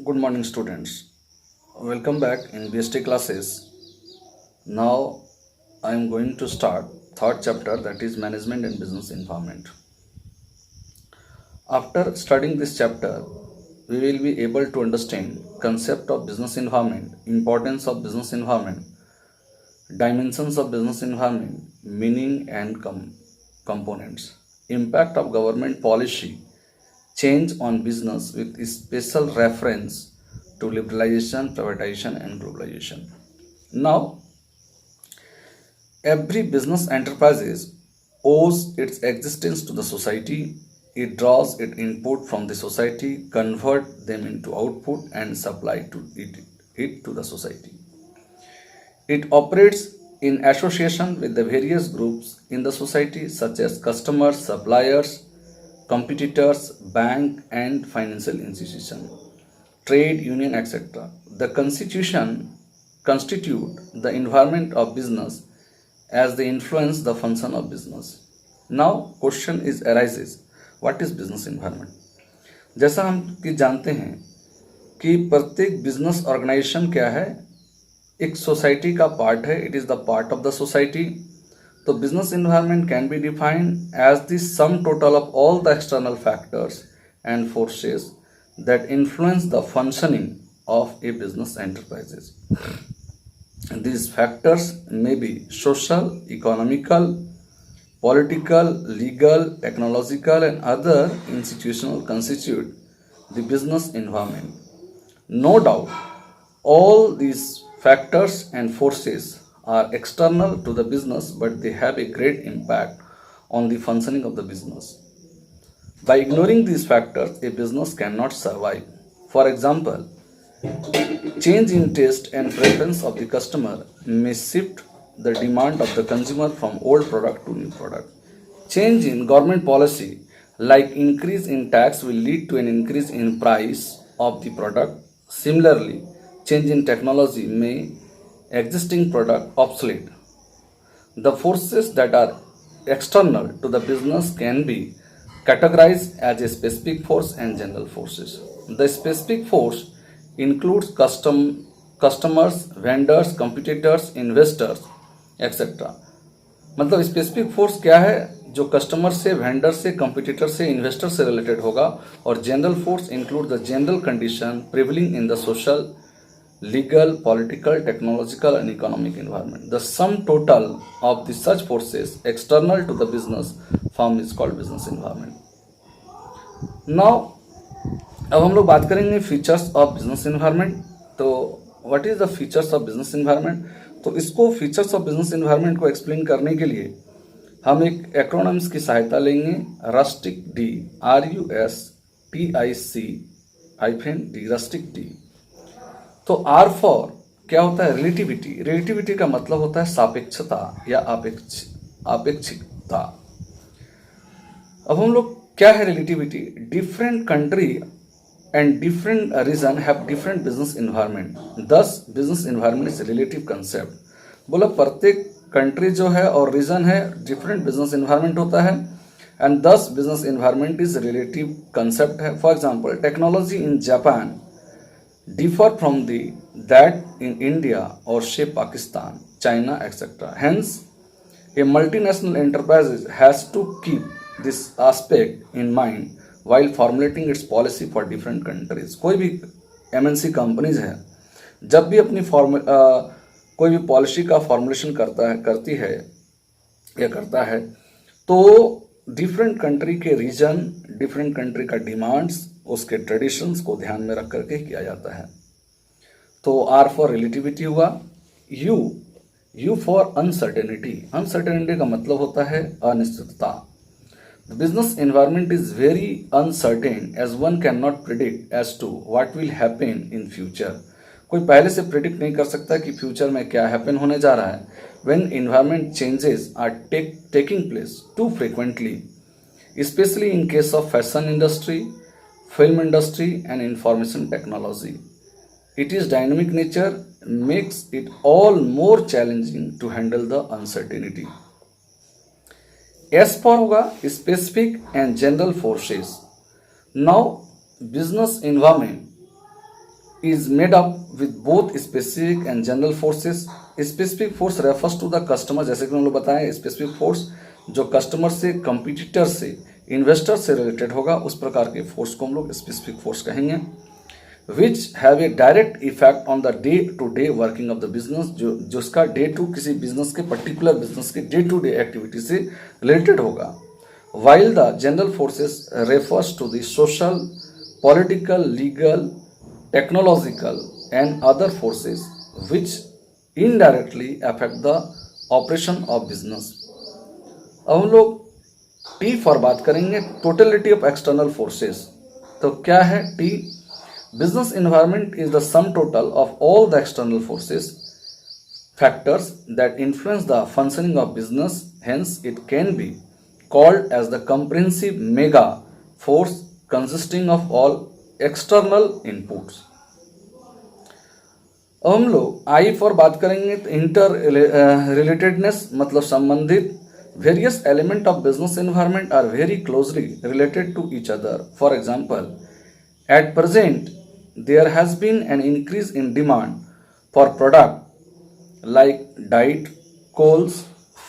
Good morning, students. Welcome back in BST classes. Now I am going to start third chapter, that is management and business environment. After studying this chapter, we will be able to understand concept of business environment, importance of business environment, dimensions of business environment, meaning and components, impact of government policy, change on business with special reference to liberalization, privatization, and globalization. Now, every business enterprise owes its existence to the society. It draws its input from the society, convert them into output, and supply it to the society. It operates in association with the various groups in the society, such as customers, suppliers, competitors, bank and financial institution, trade union, etc. The constitution constitute the environment of business as they influence the function of business. Now question is arises, what is business environment? जैसा हम कि जानते हैं कि प्रत्येक business organisation क्या है, एक सोसाइटी का पार्ट है, it is the part of the society. तो business environment can be defined as the sum total of all the external factors and forces that influence the functioning of a business enterprises. These factors may be social, economical, political, legal, technological, and other institutional constitute the business environment. No doubt, all these factors and forces are external to the business, but they have a great impact on the functioning of the business. By ignoring these factors, a business cannot survive. For example, change in taste and preference of the customer may shift the demand of the consumer from old product to new product. Change in government policy, like increase in tax, will lead to an increase in price of the product. Similarly, change in technology may existing product obsolete. The forces that are external to the business can be categorized as a specific force and general forces. The specific force includes customers, vendors, competitors, investors, etc. मतलब specific force क्या है, जो customer से, vendor से, competitor से, investor से related होगा. और general force include the general condition prevailing in the social, legal, political, technological, and economic environment. The sum total of the such forces external to the business firm is called business environment. Now, अब हम लोग बात करेंगे features of business environment. तो what is the features of business environment? तो इसको features of business environment को explain करने के लिए हम एक एक्रोनिम्स की सहायता लेंगे. Rustic D, RUSTIC-D, rustic D. तो R फॉर क्या होता है? रिलेटिविटी. रिलेटिविटी का मतलब होता है सापेक्षता या आपेक्षिकता. अब हम लोग क्या है relativity? Different country and different region have different business environment, this business environment is relative concept. बोला प्रत्येक कंट्री जो है और रीजन है, डिफरेंट बिजनेस एनवायरनमेंट होता है, and this business environment is relative concept है. For example, technology in Japan differ from that in India or say Pakistan, China, etc. Hence, a multinational enterprise has to keep this aspect in mind while formulating its policy for different countries. कोई भी MNC companies है, जब भी अपनी कोई भी policy का formulation करती है या करता है, तो डिफरेंट कंट्री के रीजन, डिफरेंट कंट्री का डिमांड्स, उसके ट्रेडिशंस को ध्यान में रख करके किया जाता है. तो R फॉर रिलेटिविटी हुआ. U for uncertainty. अनसर्टेनिटी का मतलब होता है अनिश्चितता. The business environment is very uncertain as one can not predict as to what will happen in future. कोई पहले से प्रिडिक्ट नहीं कर सकता कि फ्यूचर में क्या हैपन होने जा रहा है. When environment changes are taking place too frequently, especially in case of fashion industry, film industry and information technology. It is dynamic nature makes it all more challenging to handle the uncertainty. S for होगा specific and general forces. Now business environment is made up with both specific and general forces. Specific force refers to the customer, जैसे कि हम लोग बताएं, specific force जो customer से, competitor से, investor से रिलेटेड होगा, उस प्रकार के फोर्स को हम लोग स्पेसिफिक फोर्स कहेंगे. Which have a direct effect on the day to day working of the business, जो उसका डे टू किसी बिजनेस के, पर्टिकुलर बिजनेस के डे टू डे एक्टिविटी से रिलेटेड होगा. While the general forces refers to the social, political, legal, technological and other forces which indirectly affect the operation of business. अब हम लोग T for बात करेंगे, totality of external forces. तो क्या है T? Business environment is the sum total of all the external forces factors that influence the functioning of business. Hence it can be called as the comprehensive mega force consisting of all external inputs. अब हम लोग I for बात करेंगे, तो inter relatedness मतलब संबंधित. Various elements of business environment are very closely related to each other. For example, at present, there has been an increase in demand for product like diet, coals,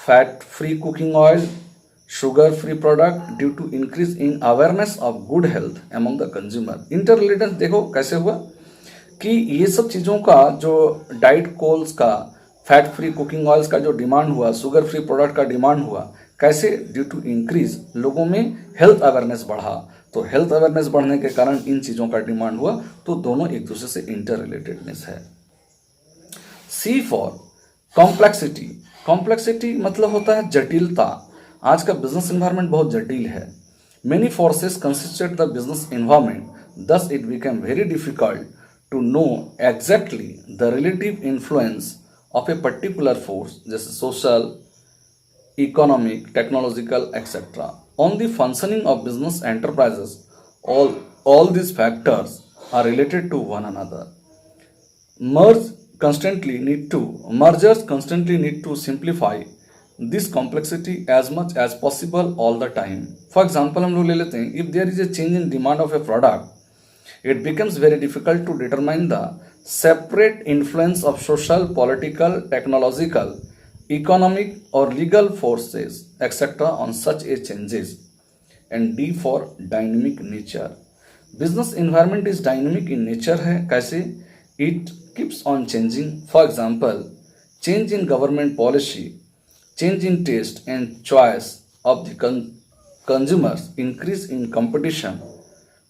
fat-free cooking oil, sugar-free product due to increase in awareness of good health among the consumer. Interrelatedness देखो कैसे हुआ कि ये सब चीज़ों का जो diet, Coles का, फैट फ्री कुकिंग ऑयल्स का जो डिमांड हुआ, शुगर फ्री प्रोडक्ट का डिमांड हुआ, कैसे? ड्यू टू इंक्रीज, लोगों में हेल्थ अवेयरनेस बढ़ा, तो हेल्थ अवेयरनेस बढ़ने के कारण इन चीज़ों का डिमांड हुआ. तो दोनों एक दूसरे से इंटर रिलेटेडनेस है. सी फॉर कॉम्प्लेक्सिटी. कॉम्प्लेक्सिटी मतलब होता है जटिलता. आज का बिजनेस इन्वायरमेंट बहुत जटिल है. Many forces consisted the business environment, thus it became very difficult to know exactly the relative influence of a particular force, जैसे social, economic, technological, etc. on the functioning of business enterprises. All these factors are related to one another. Mergers constantly need to simplify this complexity as much as possible all the time. For example, हम लोग ले लेते हैं, if there is a change in demand of a product, it becomes very difficult to determine the separate influence of social, political, technological, economic or legal forces etc. on such a changes. And D for dynamic nature. Business environment is dynamic in nature है. कैसे? It keeps on changing. For example, change in government policy, change in taste and choice of the consumers, increase in competition,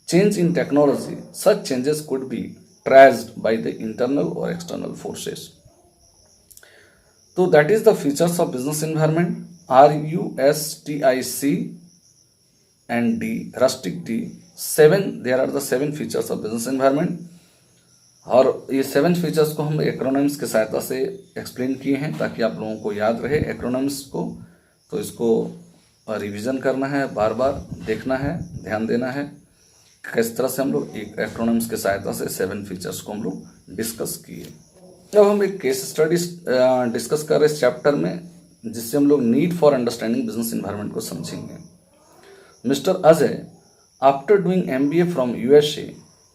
change in technology. Such changes could be traced by the internal or external forces. So that is the features of business environment. RUSTIC and D, rustic D. There are the 7 features of business environment. और ये 7 features को हम acronyms के सहायता से explain किए हैं ताकि आप लोगों को याद रहे एक्रोनिम्स को. तो इसको रिवीजन करना है, बार बार देखना है, ध्यान देना है किस तरह से हम लोग एक एक्रोनिम्स के सहायता से 7 फीचर्स को हम लोग डिस्कस किए. अब हम एक केस स्टडी डिस्कस कर रहे इस चैप्टर में, जिससे हम लोग need for understanding business environment को समझेंगे. Mister Ajay, after doing MBA from USA,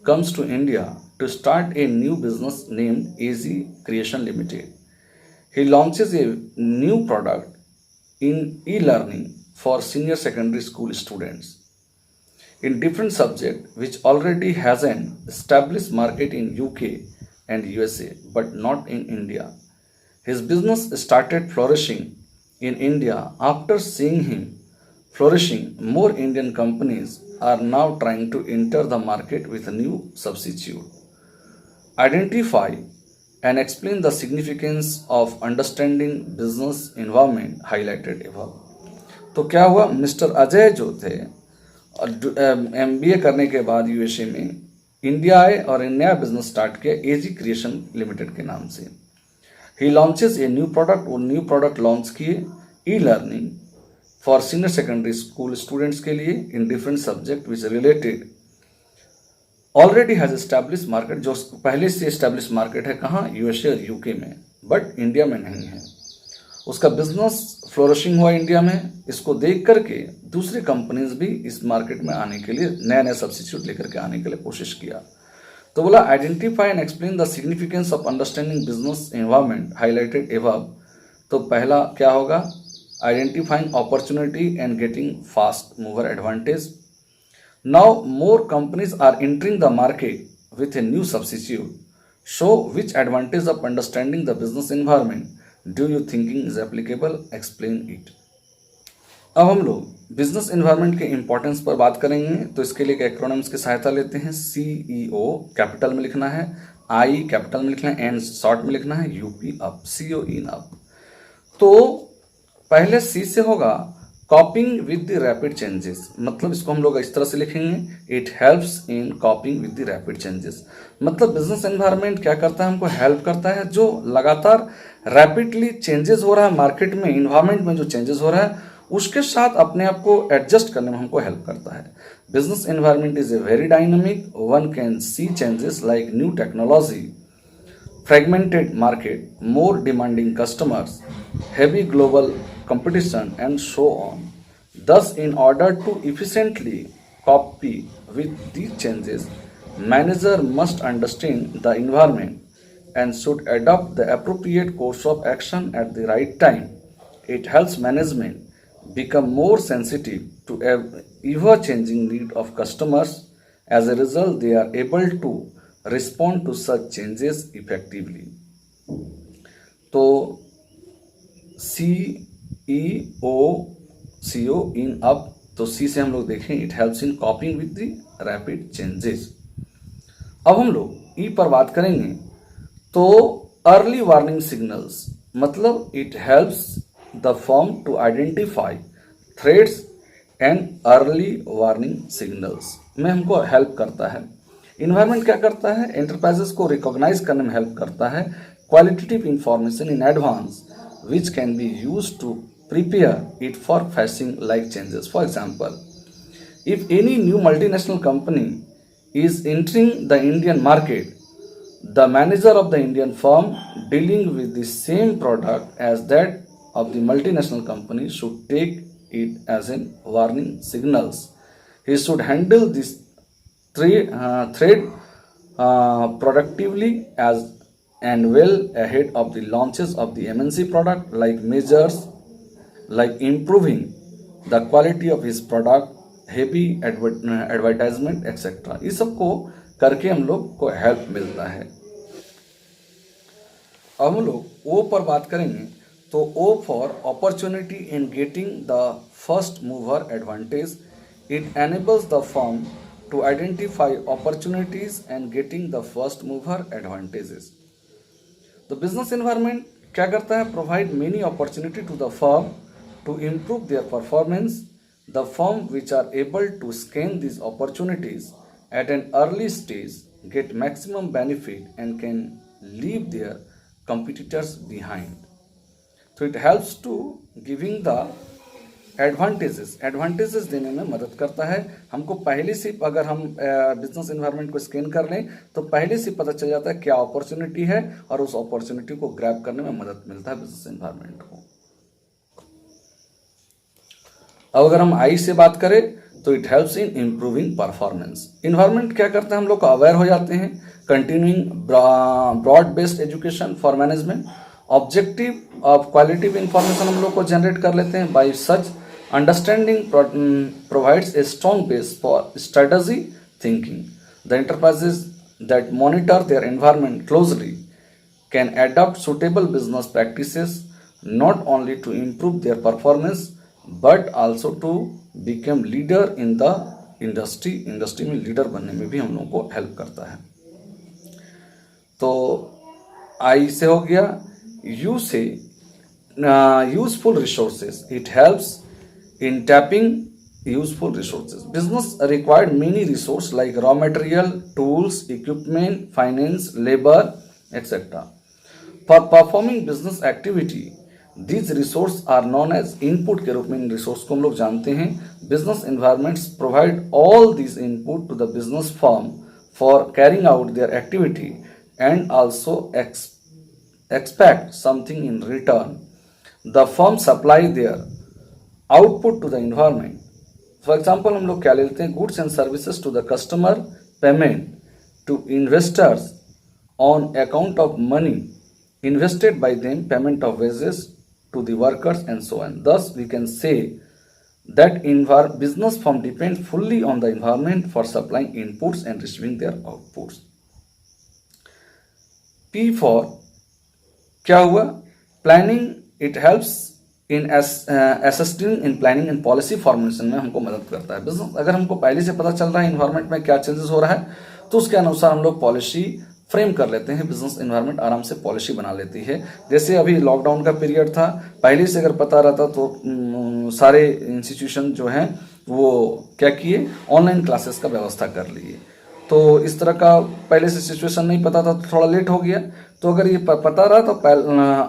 comes to India to start a new business named AZ Creation Limited. He launches a new product in e-learning for senior secondary school students in different subject which already has an established market in UK and USA but not in India. His business started flourishing in India. After seeing him flourishing, more Indian companies are now trying to enter the market with a new substitute. Identify and explain the significance of understanding business environment highlighted above. तो क्या हुआ, mister Ajay जो थे MBA करने के बाद USA में India आए और एक नया बिजनेस स्टार्ट किया AZ क्रिएशन लिमिटेड के नाम से. He launches a new product, वो न्यू प्रोडक्ट लॉन्च किए e-learning for senior secondary school students के लिए in different subject which related. Already has establish market, जो पहले से एस्टैब्लिश मार्केट है कहाँ, USA और UK में, बट इंडिया में नहीं है. उसका बिजनेस फ्लोरिशिंग हुआ इंडिया में. इसको देख करके दूसरी कंपनीज भी इस मार्केट में आने के लिए नया नया सब्सिट्यूट लेकर के आने के लिए कोशिश किया. तो बोला identify and explain the significance of understanding business environment highlighted above. तो पहला क्या होगा, identifying opportunity and getting fast mover advantage. Now more companies are entering the market with a new substitute, so which advantage of understanding the business environment do you thinking is applicable, explain it. अब हम लोग business environment के importance पर बात करेंगे। तो इसके लिए एक एक्रोनिम्स की सहायता लेते हैं। CEO कैपिटल में लिखना है, I कैपिटल में लिखना है, N शॉर्ट में लिखना है, UP अप, CO इन अप। तो पहले C से होगा कॉपिंग विद द रैपिड चेंजेस, मतलब इसको हम लोग इस तरह से लिखेंगे, it helps in coping with the rapid changes. मतलब बिजनेस एनवायरनमेंट क्या करता है, हमको हेल्प करता है, जो लगातार रैपिडली चेंजेस हो रहा है मार्केट में, इन्वायरमेंट में जो चेंजेस हो रहा है उसके साथ अपने आप को एडजस्ट करने में हमको हेल्प करता है। Business environment is a very dynamic, one can see changes like new technology, fragmented market, more demanding customers, heavy global competition, and so on. Thus, in order to efficiently copy with these changes, manager must understand the environment and should adopt the appropriate course of action at the right time. It helps management become more sensitive to ever-changing need of customers. As a result, they are able to respond to such changes effectively. तो CO इन अप, तो C से हम लोग देखें it helps in coping with the rapid changes. अब हम लोग E पर बात करेंगे। तो अर्ली वार्निंग सिग्नल्स, मतलब it helps the firm to identify threats and early warning signals में हमको हेल्प करता है। इन्वायरमेंट क्या करता है, एंटरप्राइजेस को रिकॉग्नाइज करने में हेल्प करता है qualitative information in advance which can be use to prepare it for facing like changes. For example, if any new multinational company is entering the Indian market, the manager of the Indian firm dealing with the same product as that of the multinational company should take it as in warning signals. He should handle this thread productively as and well ahead of the launches of the MNC product, like measures like improving the quality of his product, heavy advertisement etc. इस सब को करके हम लोग को help मिलता है। अब हम लोग O पर बात करेंगे। तो O for opportunity in getting the first mover advantage, it enables the firm to identify opportunities and getting the first mover advantages. तो बिजनेस एनवायरनमेंट क्या करता है, provide many opportunity to the firm to improve their performance. The firm which are able to scan this opportunities at an early stage get maximum benefit and can leave their competitors behind. तो it helps to giving the advantages देने में मदद करता है। हमको पहले से, अगर हम बिजनेस एनवायरनमेंट को स्कैन कर लें तो पहले से पता चल जाता है क्या अपॉर्चुनिटी है और उस अपॉर्चुनिटी को ग्रैब करने में मदद मिलता है बिजनेस एनवायरनमेंट को। अब अगर हम I से बात करें तो it helps in improving performance. Environment क्या करता है, हम लोग को अवेयर हो जाते हैं, continuing broad based education for management, objective of qualitative information हम लोग को जनरेट कर लेते हैं। By such understanding provides a strong base for strategy thinking. The enterprises that monitor their environment closely can adopt suitable business practices not only to improve their performance but also to become leader in the industry में leader बनने में भी हम लोगों को help करता है। तो I से हो गया। U से useful resources, it helps in tapping useful resources. Business required many resource like raw material, tools, equipment, finance, labour etcetera. For performing business activity these resource are known as input के रूप में इन resource को हम लोग जानते हैं। Business environments provide all these input to the business firm for carrying out their activity and also expect something in return. The firm supply their output to the environment. For example, हम लोग क्या लेते हैं, goods and services to the customer, payment to investors on account of money invested by them, payment of wages to the workers, and so on. Thus, we can say that business firm depend fully on the environment for supplying inputs and receiving their outputs. P for क्या हुआ? Planning. It helps in assisting in planning and policy formulation में हमको मदद करता है. Business अगर हमको पहले से पता चल रहा है इन्वायरमेंट में क्या चेंजेस हो रहा है तो उसके अनुसार हम लोग पॉलिसी फ्रेम कर लेते हैं. बिजनेस इन्वायरमेंट आराम से पॉलिसी बना लेती है. जैसे अभी लॉकडाउन का पीरियड था, पहले से अगर पता रहता तो सारे इंस्टीट्यूशन जो हैं वो क्या किए, ऑनलाइन क्लासेस का व्यवस्था कर लिए. तो इस तरह का पहले से सिचुएशन नहीं पता था तो थोड़ा लेट हो गया. तो अगर ये पता रहा तो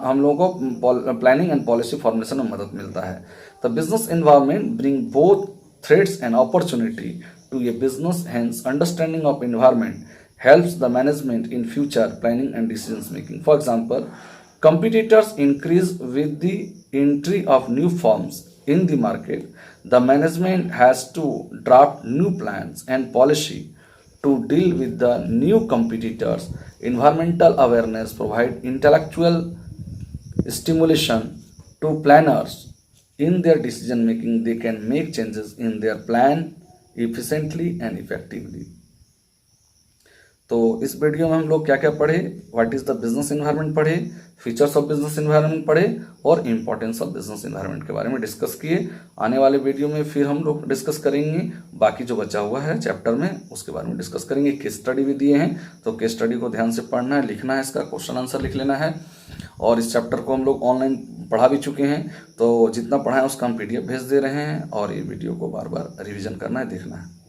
हम लोगों को प्लानिंग एंड पॉलिसी फॉर्मुलेशन में मदद मिलता है. The business environment bring both threats and opportunity to a business. Hence understanding of environment helps the management in future planning and decisions making. For example, competitors increase with the entry of new firms in the market. The management has to draft new plans and policy to deal with the new competitors. Environmental awareness provide intellectual stimulation to planners in their decision making. They can make changes in their plan efficiently and effectively. तो इस video में हम लोग क्या क्या पढ़े, what is the business environment पढ़े, features of business environment पढ़े और इंपॉर्टेंस ऑफ बिजनेस इन्वायरमेंट के बारे में डिस्कस किए. आने वाले वीडियो में फिर हम लोग डिस्कस करेंगे बाकी जो बचा हुआ है चैप्टर में उसके बारे में डिस्कस करेंगे. केस स्टडी भी दिए हैं तो केस स्टडी को ध्यान से पढ़ना है, लिखना है, इसका क्वेश्चन आंसर लिख लेना है. और इस चैप्टर को हम लोग ऑनलाइन पढ़ा भी चुके हैं तो जितना पढ़ा है उसका हम PDF भेज दे रहे हैं और ये वीडियो को बार बार रिविजन करना है, देखना है.